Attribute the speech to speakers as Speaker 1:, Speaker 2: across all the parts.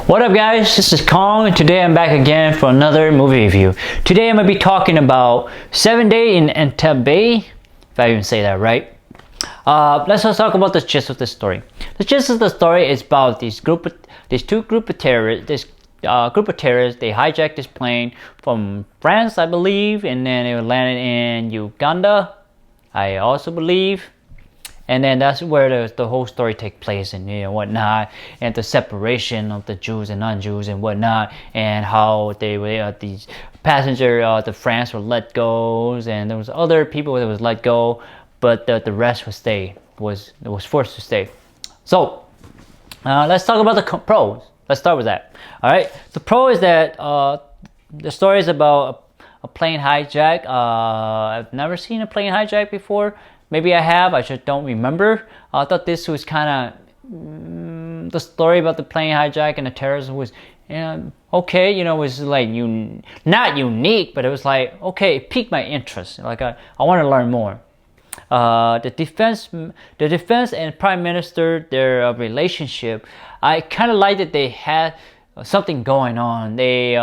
Speaker 1: What up guys, this is Kong and today I'm back again for another movie review. Today I'm going to be talking about 7 Days in Entebbe, if I even say that right. Let's just talk about the gist of the story. The gist of the story is about this group of terrorists, they hijacked this plane from France, I believe, and then it landed in Uganda, I also believe. And then that's where the whole story takes place and whatnot, and the separation of the Jews and non-Jews and whatnot, and how they were these passenger the France were let go, and there was other people that was let go, but the rest was forced to stay. So let's talk about the pros. Let's start with that. All right, the pro is that the story is about a plane hijack. I've never seen a plane hijack before. Maybe I have, I just don't remember. I thought this was kind of, the story about the plane hijack and the terrorism was okay, it was like, not unique, but it was like, okay, it piqued my interest. Like, I want to learn more. The defense and Prime Minister, their relationship, I kind of liked that they had something going on. They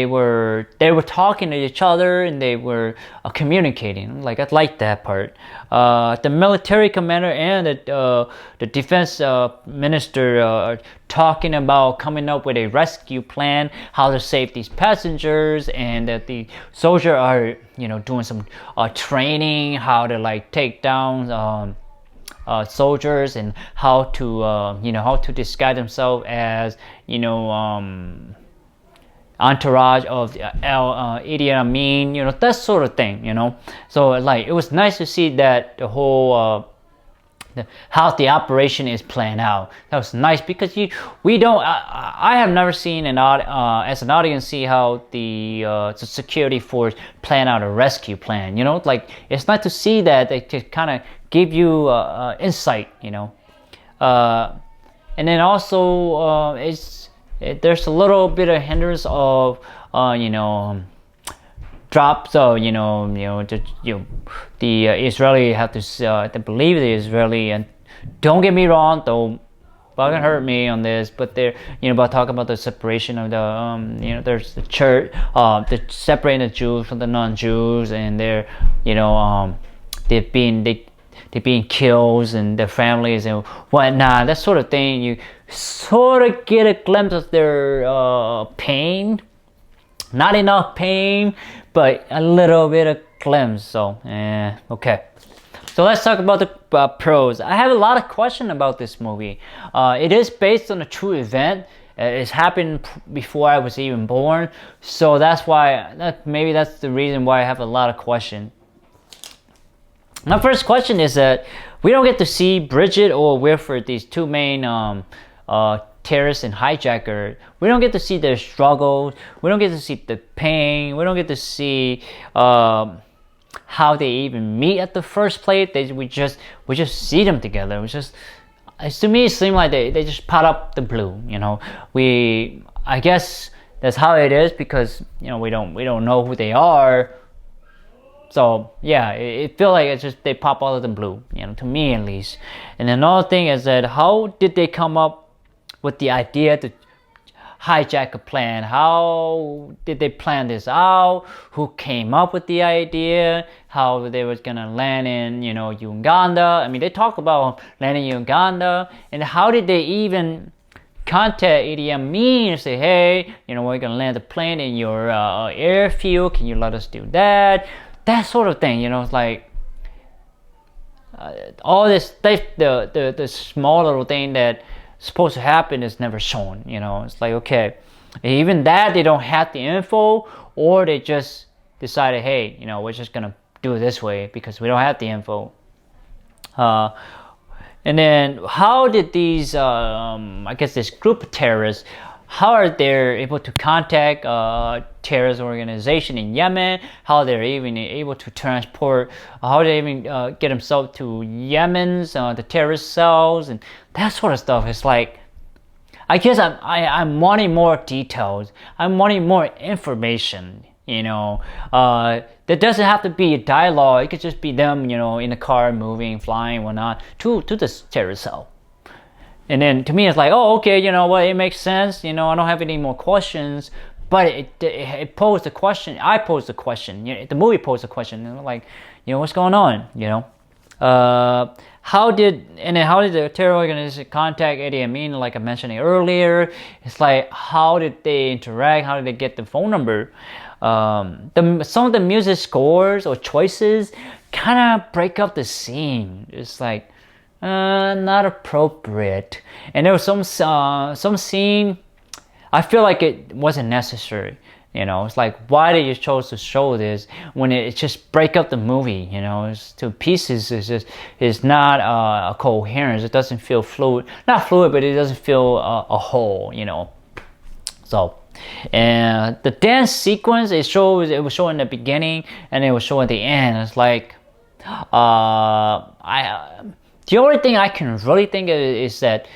Speaker 1: were talking to each other and they were communicating. Like, I like that part. The military commander and the defense minister are talking about coming up with a rescue plan, how to save these passengers, and that the soldiers are doing some training, how to like take down soldiers, and how to disguise themselves as entourage of Idi Amin, that sort of thing, So like, it was nice to see that the whole how the operation is planned out. That was nice because I have never seen as an audience see how the security force plan out a rescue plan. Like, it's nice to see that they just kind of give you insight. And then also there's a little bit of hindrance of drops. So the Israeli have to I believe the Israeli, and don't get me wrong, don't fucking hurt me on this, but they're about talking about the separation of the there's the church, the separating the Jews from the non-Jews, and they're they're being killed and their families and whatnot, that sort of thing. You sort of get a glimpse of their pain. Not enough pain, but a little bit of glimpse. So, okay. So let's talk about the pros. I have a lot of questions about this movie. It is based on a true event. It's happened before I was even born. So that's why, maybe that's the reason why I have a lot of questions. My first question is that we don't get to see Bridget or Wilfred, these two main terrorists and hijacker. We don't get to see their struggles. We don't get to see the pain. We don't get to see how they even meet at the first place. We just see them together. To me, it seemed like they just pot up the blue. I guess that's how it is because we don't know who they are. So yeah, it feels like it's just they pop out of the blue, to me at least. And another thing is that how did they come up with the idea to hijack a plane? How did they plan this out? Who came up with the idea? How they was gonna land in Uganda? I mean, they talk about landing in Uganda, and how did they even contact Idi Amin and say, hey, we're gonna land the plane in your airfield. Can you let us do that? That sort of thing, it's like all this stuff, the small little thing that's supposed to happen is never shown. It's like, okay, even that they don't have the info, or they just decided, hey, we're just gonna do it this way because we don't have the info. And then how did these, I guess this group of terrorists, how are they able to contact terrorist organization in Yemen? How they're even able to transport? How they even get themselves to Yemen's the terrorist cells and that sort of stuff? It's like, I guess I'm wanting more details. I'm wanting more information. There doesn't have to be a dialogue. It could just be them, in the car, moving, flying, whatnot, to this terrorist cell. And then to me, it's like, oh, okay, you know what, it makes sense. You know, I don't have any more questions. But it posed a question. I posed a question. You know, the movie posed a question. And like, you know, what's going on? You know, how did the terror organization contact Eddie Amin? Like I mentioned earlier, it's like, how did they interact? How did they get the phone number? Some of the music scores or choices kind of break up the scene. It's like not appropriate. And there was some scene I feel like it wasn't necessary. You know, it's like, why did you chose to show this when it just break up the movie? You know, it's to pieces. It's not a coherence. It doesn't feel fluid. Not fluid, but it doesn't feel a whole. You know, so. And the dance sequence, it was shown in the beginning and it was shown at the end. It's like, the only thing I can really think of is that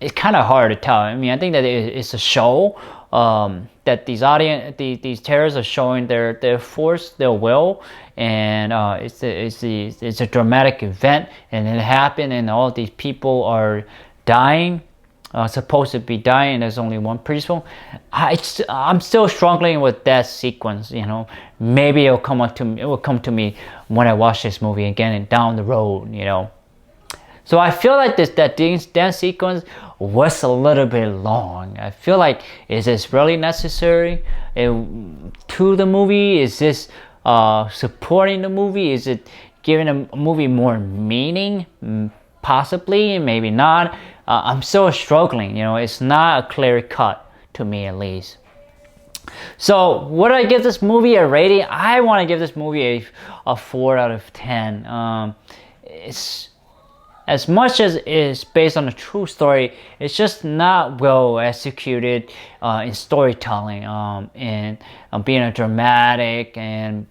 Speaker 1: it's kind of hard to tell. I mean, I think that it's a show that these terrorists are showing their force, their will, and it's a dramatic event, and it happened, and all these people are dying. Supposed to be dying, and there's only one peaceful. I'm still struggling with that sequence. You know, maybe it will come to me when I watch this movie again and down the road. You know, so I feel like that dance sequence was a little bit long. I feel like, is this really necessary to the movie? Is this supporting the movie? Is it giving a movie more meaning? Possibly, maybe not. I'm still struggling. You know, it's not a clear cut to me, at least. So, would I give this movie a rating? I want to give this movie a 4 out of 10. It's, as much as it's based on a true story, it's just not well executed in storytelling, and being a dramatic and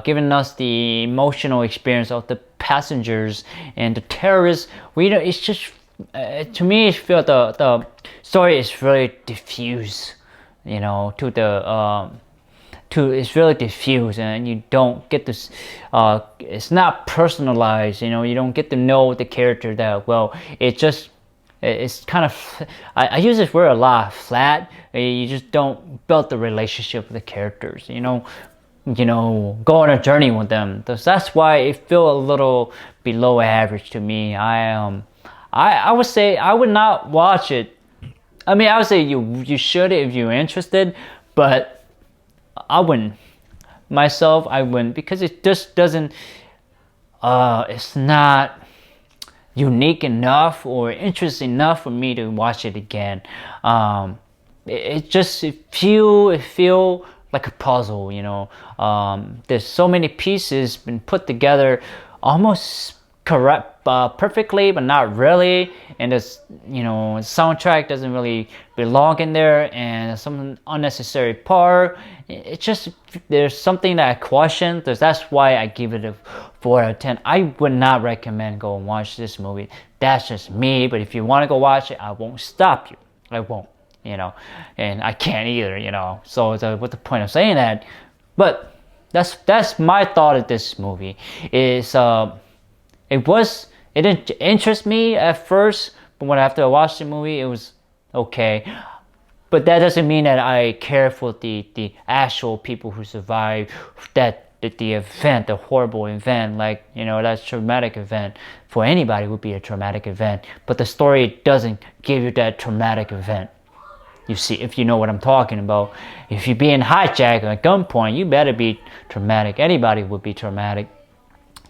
Speaker 1: giving us the emotional experience of the passengers and the terrorists. It's just, to me, I feel the story is really diffuse. You know, it's really diffuse, and you don't get this. It's not personalized. You know, you don't get to know the character that well. It's kind of, I use this word a lot, flat. You just don't build the relationship with the characters. You know, go on a journey with them. That's why it feels a little below average to me. I would say I would not watch it. I mean, I would say you should if you're interested, but I wouldn't. Myself, I wouldn't, because it just doesn't, it's not unique enough or interesting enough for me to watch it again. It feel like a puzzle, you know. There's so many pieces been put together almost correct, perfectly, but not really. And this, you know, soundtrack doesn't really belong in there, and some unnecessary part. It's just, there's something that I question. That's why I give it a 4 out of 10. I would not recommend go and watch this movie. That's just me. But if you want to go watch it, I won't stop you. I won't, you know, and I can't either, you know. So what's the point of saying that? But that's my thought of this movie. It didn't interest me at first, but after I watched the movie, it was okay. But that doesn't mean that I care for the actual people who survived the event, the horrible event. Like, you know, that traumatic event for anybody would be a traumatic event. But the story doesn't give you that traumatic event. You see, if you know what I'm talking about. If you're being hijacked at gunpoint, you better be traumatic. Anybody would be traumatic.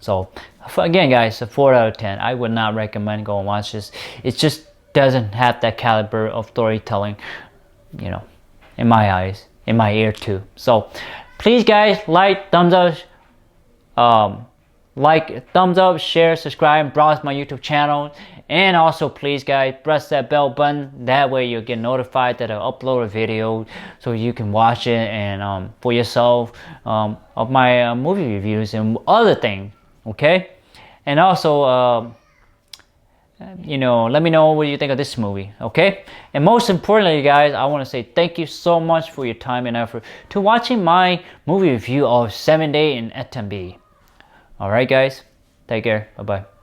Speaker 1: So, again, guys, a 4 out of 10. I would not recommend go and watch this. It just doesn't have that caliber of storytelling, you know, in my eyes, in my ear too. So, please, guys, thumbs up, share, subscribe, browse my YouTube channel. And also, please, guys, press that bell button. That way you'll get notified that I upload a video, so you can watch it and for yourself, of my movie reviews and other things. Okay, and also you know, let me know what you think of this movie. Okay, and most importantly, guys, I want to say thank you so much for your time and effort to watching my movie review of 7 Days in Entebbe. All right, guys, take care. Bye bye.